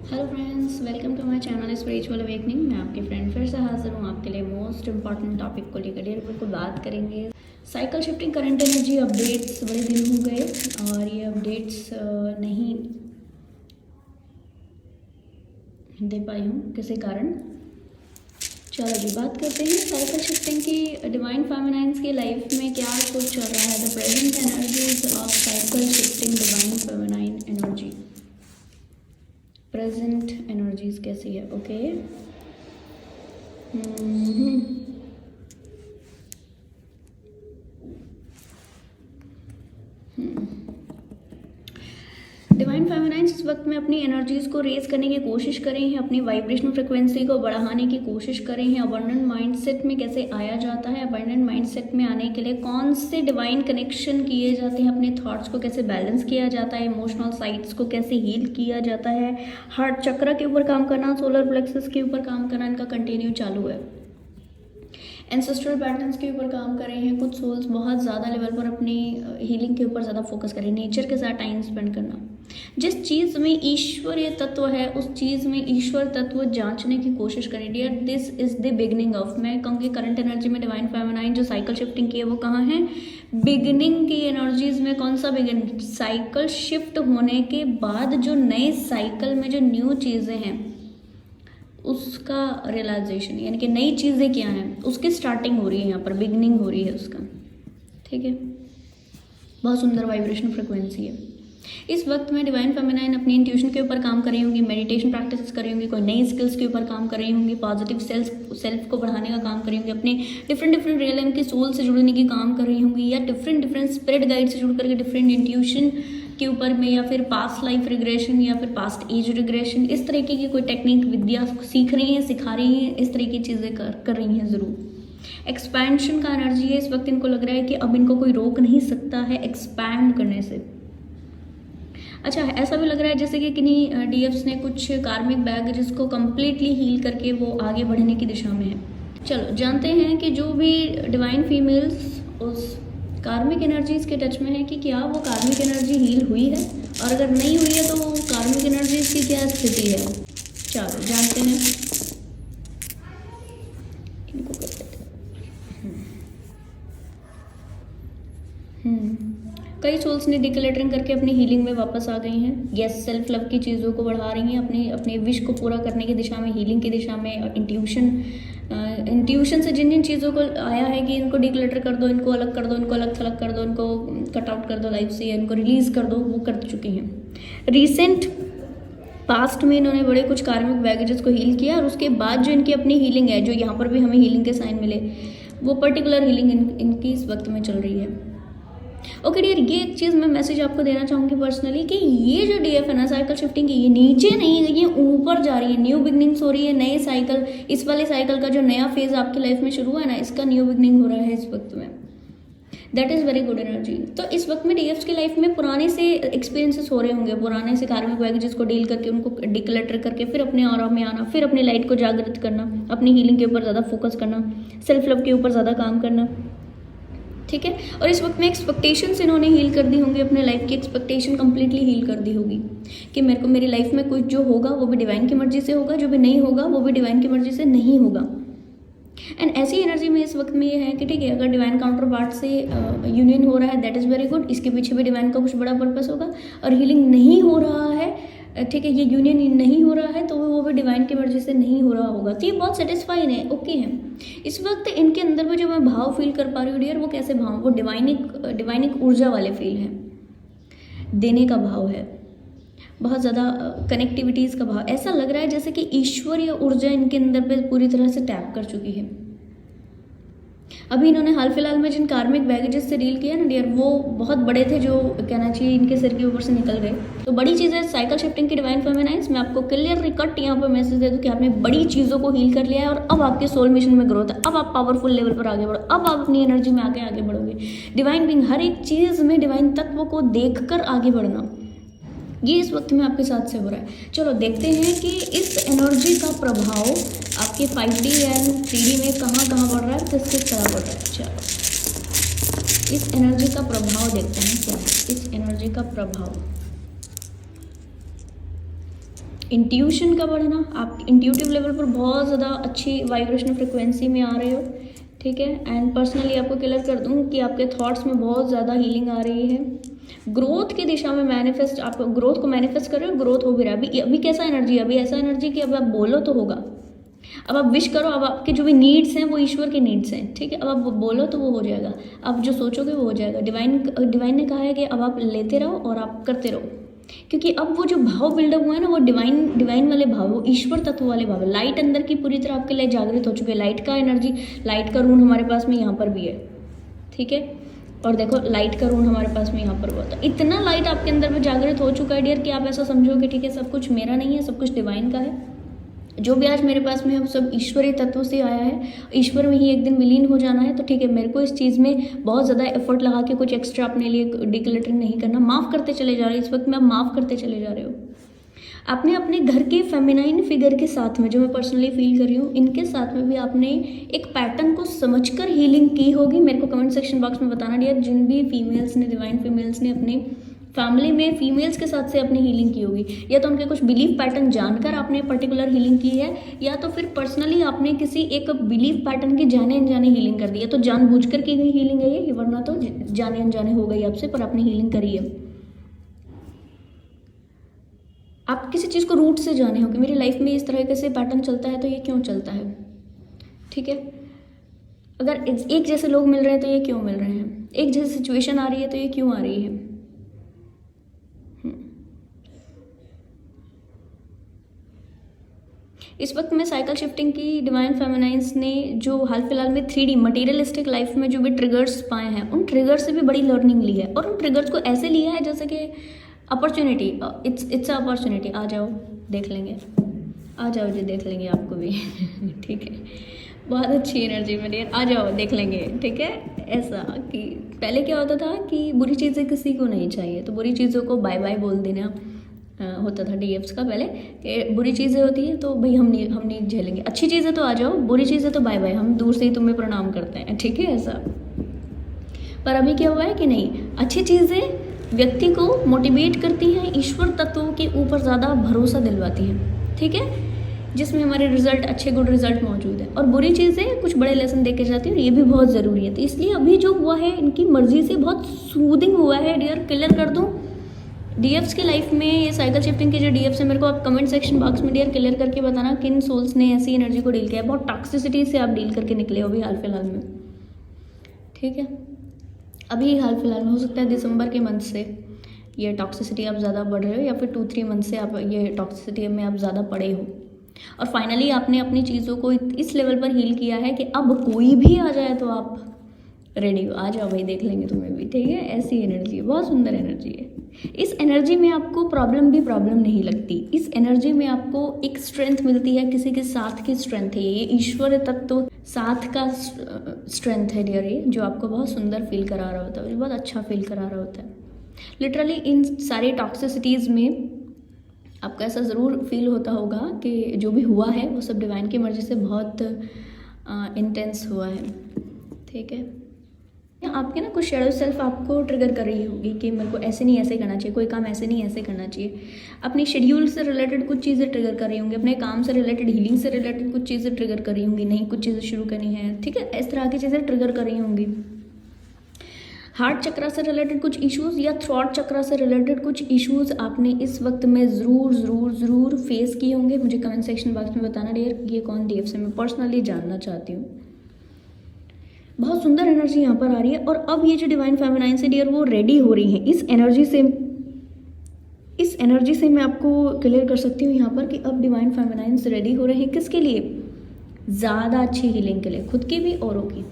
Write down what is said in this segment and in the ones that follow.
Hello friends, welcome to my channel spiritual awakening. मैं आपकी friend फिर से हाजिर हूँ आपके लिए मोस्ट इम्पॉर्टेंट टॉपिक को लेकर। डियर बिल्कुल बात करेंगे cycle shifting current energy updates. बड़े दिन हो गए और ये अपडेट्स नहीं दे पाई हूँ किसी कारण। चलो जी, बात करते हैं साइकिल शिफ्टिंग की। डिवाइन फेमिनाइंस की लाइफ में क्या कुछ चल रहा है। The present energies of cycle shifting divine feminine energy. Present energies कैसी है? ओके। डिवाइन फेमिनाइंस इस वक्त में अपनी एनर्जीज को रेज करने की कोशिश कर रही हैं, अपनी वाइब्रेशनल फ्रिक्वेंसी को बढ़ाने की कोशिश कर रही हैं। अबंडेंट माइंडसेट में कैसे आया जाता है, अबंडेंट माइंडसेट में आने के लिए कौन से डिवाइन कनेक्शन किए जाते हैं, अपने थॉट्स को कैसे बैलेंस किया जाता है, इमोशनल साइड्स को कैसे हील किया जाता है, हार्ट चक्र के ऊपर काम करना, सोलर प्लेक्सस के ऊपर काम करना, इनका कंटिन्यू चालू है। एंसेस्ट्रल पैटर्न्स के ऊपर काम कर रहे हैं। कुछ सोल्स बहुत ज़्यादा लेवल पर अपनी हीलिंग के ऊपर ज़्यादा फोकस करें, नेचर के साथ टाइम स्पेंड करना। जिस चीज़ में ईश्वरीय तत्व है उस चीज़ में ईश्वर तत्व जांचने की कोशिश करें। Dear, this is the beginning of, मैं कहूँगी करंट एनर्जी में डिवाइन फेमिनाइन जो साइकिल शिफ्टिंग की है वो कहाँ है? बिगिनिंग की एनर्जीज में। कौन सा बिगिनिंग? साइकिल शिफ्ट होने के बाद जो नए साइकिल में जो न्यू चीज़ें हैं उसका रियलाइजेशन, यानी कि नई चीज़ें क्या हैं उसकी स्टार्टिंग हो रही है, यहाँ पर बिगनिंग हो रही है उसका। ठीक है, बहुत सुंदर वाइब्रेशन फ्रिक्वेंसी है। इस वक्त में डिवाइन फेमिनाइन अपनी इंट्यूशन के ऊपर काम कर रही होंगी, मेडिटेशन प्रैक्टिस कर रही होंगी, कोई नई स्किल्स के ऊपर काम कर रही होंगी, पॉजिटिव सेल्फ को बढ़ाने का काम कर रही होंगी, अपने डिफरेंट रियलम की सोल से जुड़ने की काम कर रही होंगी, या डिफरेंट स्पिरिट गाइड से जुड़ करके डिफरेंट इंट्यूशन के ऊपर में, या फिर पास्ट लाइफ रिग्रेशन या फिर पास्ट एज रिग्रेशन, इस तरीके की कोई टेक्निक विद्या सीख रही हैं, सिखा रही हैं, इस तरह की चीज़ें कर रही हैं ज़रूर। एक्सपेंशन का एनर्जी है इस वक्त। इनको लग रहा है कि अब इनको कोई रोक नहीं सकता है एक्सपैंड करने से। अच्छा, ऐसा भी लग रहा है जैसे कि किन्हीं डीएफ्स ने कुछ कार्मिक बैग जिसको कंप्लीटली हील करके वो आगे बढ़ने की दिशा में है। चलो जानते हैं कि जो भी डिवाइन फीमेल्स उस कार्मिक एनर्जीज के टच में है कि क्या वो कार्मिक एनर्जी हील हुई है, और अगर नहीं हुई है तो वो कार्मिक एनर्जीज की क्या स्थिति है। चलो जानते हैं। इनको कर देते हैं। कई सोल्स ने डिक्लेटरिंग करके अपनी हीलिंग में वापस आ गई हैं। यस, सेल्फ लव की चीज़ों को बढ़ा रही हैं, अपने अपने विश को पूरा करने की दिशा में, हीलिंग की दिशा में। और इंट्यूशन से जिन जिन चीज़ों को आया है कि इनको डिक्लेटर कर दो, इनको अलग कर दो, इनको अलग थलग कर दो, इनको कट आउट कर दो लाइफ से, या इनको रिलीज़ कर दो, वो कर चुकी हैं। रिसेंट पास्ट में इन्होंने बड़े कुछ कार्मिक बैगेजेस को हील किया, और उसके बाद जो इनकी अपनी हीलिंग है, जो यहाँ पर भी हमें हीलिंग के साइन मिले, वो पर्टिकुलर हीलिंग इनकी इस वक्त में चल रही है। ओके डियर, ये एक चीज़ मैं मैसेज आपको देना चाहूँगी पर्सनली कि ये जो डीएफ है ना साइकिल शिफ्टिंग की, ये नीचे नहीं है, ये ऊपर जा रही है। न्यू बिगनिंग्स हो रही है, नए साइकिल, इस वाले साइकिल का जो नया फेज आपकी लाइफ में शुरू हुआ है ना, इसका न्यू बिगनिंग हो रहा है इस वक्त में। That is very good energy. तो इस वक्त में डीएफ्स की लाइफ में पुराने से एक्सपीरियंसेस हो रहे होंगे, पुराने से कार्मिक बैगेजेस को डील करके, उनको डिक्लटर करके, फिर अपने ऑरा में आना, फिर अपनी लाइट को जागृत करना, अपनी हीलिंग के ऊपर ज़्यादा फोकस करना, सेल्फ लव के ऊपर ज़्यादा काम करना। ठीक है, और इस वक्त में एक्सपेक्टेशंस इन्होंने हील कर दी होंगी, अपने लाइफ की एक्सपेक्टेशन कंप्लीटली हील कर दी होगी कि मेरे को मेरी लाइफ में कुछ जो होगा वो भी डिवाइन की मर्जी से होगा, जो भी नहीं होगा वो भी डिवाइन की मर्जी से नहीं होगा। एंड ऐसी एनर्जी में इस वक्त में ये है कि ठीक है, अगर डिवाइन काउंटर पार्ट से यूनियन हो रहा है, दैट इज़ वेरी गुड, इसके पीछे भी डिवाइन का कुछ बड़ा पर्पस होगा। और हीलिंग नहीं हो रहा है, ठीक है, ये यूनियन नहीं हो रहा है, तो वो भी डिवाइन की मर्जी से नहीं हो रहा होगा। तो ये बहुत सेटिस्फाइड है, ओके है। इस वक्त इनके अंदर में जो मैं भाव फील कर पा रही हूँ डियर, वो कैसे भाव? वो डिवाइनिक ऊर्जा वाले फील है, देने का भाव है, बहुत ज़्यादा कनेक्टिविटीज़ का भाव। ऐसा लग रहा है जैसे कि ईश्वरीय ऊर्जा इनके अंदर पे पूरी तरह से टैप कर चुकी है। अभी इन्होंने हाल फिलहाल में जिन कार्मिक बैगेजेस से डील किया ना डियर, वो बहुत बड़े थे, जो कहना चाहिए इनके सिर के ऊपर से निकल गए। तो बड़ी चीज़ है साइकिल शिफ्टिंग की डिवाइन फेमिनाइंस। मैं आपको क्लियर कट यहाँ पर मैसेज दे दूँ कि आपने बड़ी चीज़ों को हील कर लिया है, और अब आपके सोल मिशन में ग्रोथ है। अब आप पावरफुल लेवल पर आगे बढ़ो, अब आप अपनी एनर्जी में आगे बढ़ोगे। डिवाइन बीइंग, हर एक चीज़ में डिवाइन तत्व को देख कर आगे बढ़ना, ये इस वक्त में आपके साथ से हो रहा है। चलो देखते हैं कि इस एनर्जी का प्रभाव आपके 5D एंड 3D में कहाँ कहाँ बढ़ रहा है, किस तरह बढ़ रहा है। चलो इस एनर्जी का प्रभाव देखते हैं क्या है, इस एनर्जी का प्रभाव। इंट्यूशन का बढ़ना, आप इंट्यूटिव लेवल पर बहुत ज़्यादा अच्छी वाइब्रेशनल फ्रिक्वेंसी में आ रहे हो, ठीक है। एंड पर्सनली आपको क्लियर कर दूँ कि आपके थॉट्स में बहुत ज़्यादा हीलिंग आ रही है। ग्रोथ की दिशा में मैनिफेस्ट, आप ग्रोथ को मैनिफेस्ट कर रहे हो, ग्रोथ हो भी रहा है। अभी कैसा एनर्जी है, अभी ऐसा एनर्जी कि अब आप बोलो तो होगा। अब आप विश करो, अब आपके जो भी नीड्स हैं वो ईश्वर के नीड्स हैं, ठीक है। अब आप बोलो तो वो हो जाएगा, आप जो सोचोगे वो हो जाएगा। डिवाइन ने कहा है कि अब आप लेते रहो और आप करते रहो, क्योंकि अब वो जो भाव बिल्डअप हुआ है ना, वो डिवाइन वाले भाव, वो ईश्वर तत्व वाले भाव। लाइट अंदर की पूरी तरह आपके लिए जागृत हो चुके हैं। लाइट का एनर्जी, लाइट का रून हमारे पास में यहाँ पर भी है, ठीक है। और देखो लाइट का रून हमारे पास में यहाँ पर हुआ, तो इतना लाइट आपके अंदर में जागृत हो चुका है डियर कि आप ऐसा समझोगे, ठीक है, सब कुछ मेरा नहीं है, सब कुछ डिवाइन का है। जो भी आज मेरे पास में है वो सब ईश्वरीय तत्व से आया है, ईश्वर में ही एक दिन विलीन हो जाना है। तो ठीक है, मेरे को इस चीज़ में बहुत ज़्यादा एफर्ट लगा के कुछ एक्स्ट्रा अपने लिए डिक्लेटरिंग नहीं करना, माफ़ करते चले जा रहे हो। इस वक्त में आप माफ़ करते चले जा रहे हो। आपने अपने घर के फेमिनाइन फिगर के साथ में, जो मैं पर्सनली फील कर रही हूँ, इनके साथ में भी आपने एक पैटर्न को समझकर हीलिंग की होगी। मेरे को कमेंट सेक्शन बॉक्स में बताना डियर, जिन भी फीमेल्स ने, डिवाइन फीमेल्स ने अपने फैमिली में फीमेल्स के साथ से अपनी हीलिंग की होगी, या तो उनके कुछ बिलीफ पैटर्न जानकर आपने पर्टिकुलर हीलिंग की है, या तो फिर पर्सनली आपने किसी एक बिलीफ पैटर्न की जाने अनजाने हीलिंग कर दी है। तो जानबूझकर की गई हीलिंग है ये, वरना तो जाने अनजाने हो गई आपसे, पर आपने हीलिंग करी है। आप किसी चीज़ को रूट से जाने हो कि मेरी लाइफ में इस तरह से पैटर्न चलता है तो ये क्यों चलता है, ठीक है। अगर एक जैसे लोग मिल रहे हैं तो ये क्यों मिल रहे हैं, एक जैसी सिचुएशन आ रही है तो ये क्यों आ रही है। इस वक्त में साइकिल शिफ्टिंग की डिवाइन फेमिनाइंस ने जो हाल फिलहाल में 3D मटेरियलिस्टिक लाइफ में जो भी ट्रिगर्स पाए हैं, उन ट्रिगर्स से भी बड़ी लर्निंग ली है, और उन ट्रिगर्स को ऐसे लिया है जैसे कि अपॉर्चुनिटी, इट्स अपॉर्चुनिटी। आ जाओ देख लेंगे, आ जाओ जी देख लेंगे आपको भी ठीक है, बहुत अच्छी एनर्जी में डियर, आ जाओ देख लेंगे, ठीक है। ऐसा कि पहले क्या होता था कि बुरी चीज़ें किसी को नहीं चाहिए, तो बुरी चीज़ों को बाय बाय बोल देना होता था DFs का पहले, कि बुरी चीज़ें होती है तो भाई हम नहीं झेलेंगे, अच्छी चीज़ें तो आ जाओ, बुरी चीज़ें तो बाय बाय, हम दूर से ही तुम्हें प्रणाम करते हैं, ठीक है, ऐसा। पर अभी क्या हुआ है कि नहीं, अच्छी चीज़ें व्यक्ति को मोटिवेट करती हैं, ईश्वर तत्वों के ऊपर ज़्यादा भरोसा दिलवाती हैं, ठीक है, जिसमें हमारे रिजल्ट, अच्छे गुड रिजल्ट मौजूद है। और बुरी चीज़ें कुछ बड़े लेसन दे के जाती हैं, और ये भी बहुत ज़रूरी है। तो इसलिए अभी जो हुआ है इनकी मर्जी से बहुत सूदिंग हुआ है डियर। क्लियर कर दूँ, DFs की लाइफ में ये साइकिल शिफ्टिंग के जो DFs है, मेरे को आप कमेंट सेक्शन बॉक्स में डियर क्लियर करके बताना किन सोल्स ने ऐसी एनर्जी को डील किया है। बहुत टॉक्सिसिटी से आप डील करके निकले हो अभी हाल फिलहाल में, ठीक है। अभी हाल फिलहाल में हो सकता है दिसंबर के मंथ से ये टॉक्सिसिटी आप ज़्यादा बढ़ रहे हो, या फिर 2-3 मंथ से आप ये टॉक्सिसिटी में आप ज़्यादा पड़े हो, और फाइनली आपने अपनी चीज़ों को इस लेवल पर हील किया है कि अब कोई भी आ जाए तो आप रेडी हो, आ जाओ भाई देख लेंगे तुम्हें भी, ठीक है। ऐसी एनर्जी है, बहुत सुंदर एनर्जी है। इस एनर्जी में आपको प्रॉब्लम नहीं लगती, इस एनर्जी में आपको एक स्ट्रेंथ मिलती है, किसी के साथ की स्ट्रेंथ है ये ईश्वर तत्व साथ का स्ट्रेंथ है डियर, ये जो आपको बहुत सुंदर फील करा रहा होता है, बहुत अच्छा फील करा रहा होता है। लिटरली इन सारी टॉक्सिसिटीज़ में आपको ऐसा ज़रूर फील होता होगा कि जो भी हुआ है वो सब डिवाइन की मर्जी से बहुत इंटेंस हुआ है, ठीक है। आपके ना कुछ शेडो सेल्फ आपको ट्रिगर कर रही होगी कि मेरे को ऐसे नहीं ऐसे करना चाहिए, कोई काम ऐसे नहीं ऐसे करना चाहिए। अपनी शेड्यूल से रिलेटेड कुछ चीज़ें ट्रिगर कर रही होंगी, अपने काम से रिलेटेड, हीलिंग से रिलेटेड कुछ चीज़ें ट्रिगर कर रही होंगी, नहीं कुछ चीज़ें शुरू करनी है, ठीक है, इस तरह की चीज़ें ट्रिगर कर रही होंगी। हार्ट चक्रा से रिलेटेड कुछ इश्यूज़ या थ्रॉट चक्रा से रिलेटेड कुछ इश्यूज़ आपने इस वक्त में ज़रूर फेस किए होंगे। मुझे कमेंट सेक्शन बॉक्स में बताना डियर, ये कौन DF से मैं पर्सनली जानना चाहती हूँ। बहुत सुंदर एनर्जी यहाँ पर आ रही है, और अब ये जो डिवाइन फेमिनाइन से डियर वो रेडी हो रही हैं इस एनर्जी से मैं आपको क्लियर कर सकती हूँ यहाँ पर कि अब डिवाइन फेमिनाइन से रेडी हो रहे हैं किसके लिए, ज़्यादा अच्छी हीलिंग के लिए, खुद की भी औरों की,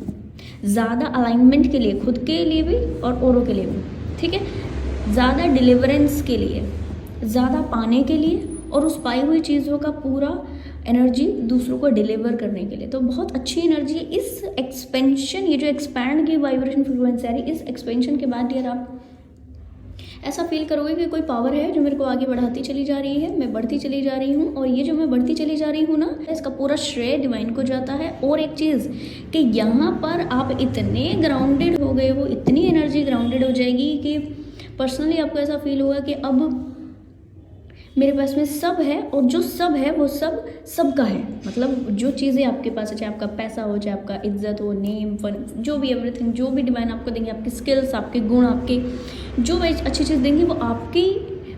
ज़्यादा अलाइनमेंट के लिए, खुद के लिए भी और औरों के लिए भी, ठीक है, ज़्यादा डिलीवरेंस के लिए, ज़्यादा पाने के लिए, और उस पाई हुई चीज़ों का पूरा एनर्जी दूसरों को डिलीवर करने के लिए। तो बहुत अच्छी एनर्जी है। इस एक्सपेंशन, ये जो एक्सपैंड की वाइब्रेशन फ्रिक्वेंसी आ रही है, इस एक्सपेंशन के बाद यार आप ऐसा फील करोगे कि कोई पावर है जो मेरे को आगे बढ़ाती चली जा रही है, मैं बढ़ती चली जा रही हूँ, और ये जो मैं बढ़ती चली जा रही हूँ ना, इसका पूरा श्रेय डिवाइन को जाता है। और एक चीज़ कि यहाँ पर आप इतने ग्राउंडेड हो गए हो, इतनी एनर्जी ग्राउंडेड हो जाएगी कि पर्सनली आपको ऐसा फील होगा कि अब मेरे पास में सब है, और जो सब है वो सब सबका है। मतलब जो चीज़ें आपके पास है, चाहे आपका पैसा हो, चाहे आपका इज्जत हो, नेम, फन, जो भी एवरीथिंग, जो भी डिवाइन आपको देंगे, आपकी स्किल्स, आपके गुण, आपके जो भी अच्छी चीज़ देंगे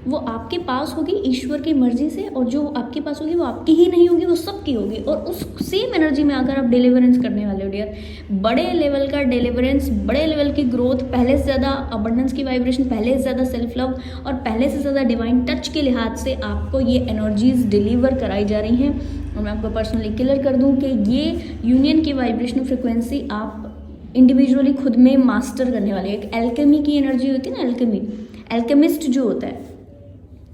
वो आपके पास होगी ईश्वर की मर्जी से, और जो आपके पास होगी वो आपकी ही नहीं होगी, वो सबकी होगी। और उस सेम एनर्जी में अगर आप डिलीवरेंस करने वाले हो डियर, बड़े लेवल का डिलीवरेंस, बड़े लेवल की ग्रोथ, पहले से ज़्यादा अबंडेंस की वाइब्रेशन, पहले से ज़्यादा सेल्फ लव और पहले से ज़्यादा डिवाइन टच के लिहाज से आपको ये एनर्जीज डिलीवर कराई जा रही हैं। और मैं आपको पर्सनली क्लियर कर दूँ कि ये यूनियन की वाइब्रेशनल फ्रिक्वेंसी आप इंडिविजुअली खुद में मास्टर करने वाले। एक एल्केमी की एनर्जी होती है ना, एल्केमिस्ट जो होता है,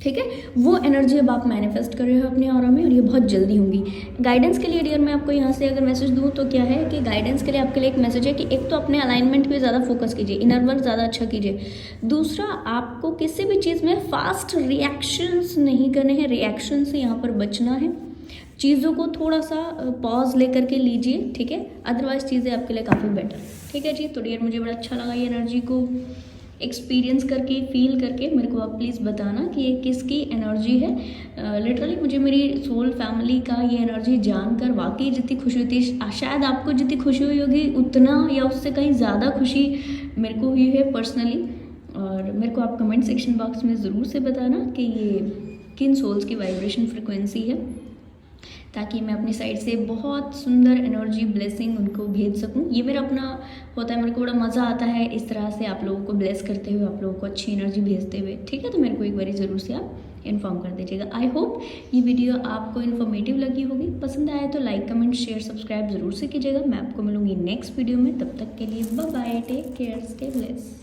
ठीक है, वो एनर्जी अब आप मैनिफेस्ट कर रहे हो अपने ऑरा में, और ये बहुत जल्दी होंगी। गाइडेंस के लिए डियर मैं आपको यहाँ से अगर मैसेज दूँ तो क्या है कि गाइडेंस के लिए आपके लिए एक मैसेज है कि एक तो अपने अलाइनमेंट पे ज़्यादा फोकस कीजिए, इनर वर्क ज़्यादा अच्छा कीजिए। दूसरा, आपको किसी भी चीज़ में फास्ट रिएक्शंस नहीं करने हैं, रिएक्शन से यहाँ पर बचना है। चीज़ों को थोड़ा सा पॉज लेकर के लीजिए, ठीक है, अदरवाइज चीज़ें आपके लिए काफ़ी बेटर, ठीक है जी। तो डियर मुझे बड़ा अच्छा लगा ये एनर्जी को एक्सपीरियंस करके, फील करके। मेरे को आप प्लीज़ बताना कि ये किसकी एनर्जी है। लिटरली मुझे मेरी सोल फैमिली का ये एनर्जी जानकर वाकई जितनी खुशी होती है, शायद आपको जितनी खुशी हुई होगी उतना या उससे कहीं ज़्यादा खुशी मेरे को हुई है पर्सनली। और मेरे को आप कमेंट सेक्शन बॉक्स में ज़रूर से बताना कि ये किन सोल्स की वाइब्रेशन फ्रिक्वेंसी है, ताकि मैं अपनी साइड से बहुत सुंदर एनर्जी ब्लेसिंग उनको भेज सकूं। ये मेरा अपना होता है, मेरे को बड़ा मज़ा आता है इस तरह से आप लोगों को ब्लेस करते हुए, आप लोगों को अच्छी एनर्जी भेजते हुए, ठीक है। तो मेरे को एक बारी ज़रूर से आप इन्फॉर्म कर दीजिएगा। आई होप ये वीडियो आपको इन्फॉर्मेटिव लगी होगी। पसंद आए तो लाइक, कमेंट, शेयर, सब्सक्राइब ज़रूर से कीजिएगा। मैं आपको मिलूंगी नेक्स्ट वीडियो में, तब तक के लिए bye bye, take care, stay bless.